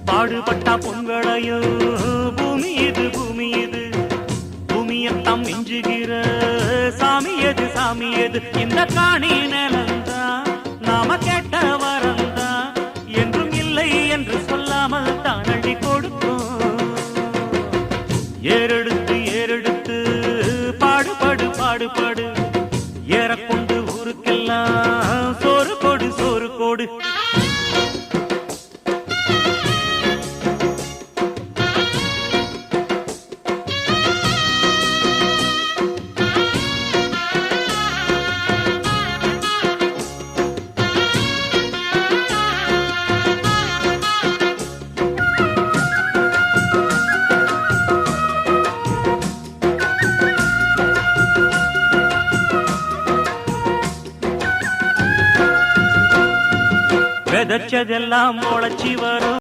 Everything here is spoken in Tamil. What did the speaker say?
பாடுபட்டா பொங்கலையோ பூமி இது பூமி இது பூமியத்தம் மிஞ்சுகிற சாமி எது சாமி எது இந்த காணி நிலந்தான் நாம கேட்ட வரந்தான் என்றும் இல்லை என்று சொல்லாமல் தான் அள்ளி கொடுக்கும் ஏறெடுத்து ஏறெடுத்து பாடுபடு பாடுபடு ஏறக்கொண்டு ஊருக்கெல்லாம் சோறு கொடு சோறு கொடு விதைச்சதெல்லாம் முளைச்சி வரும்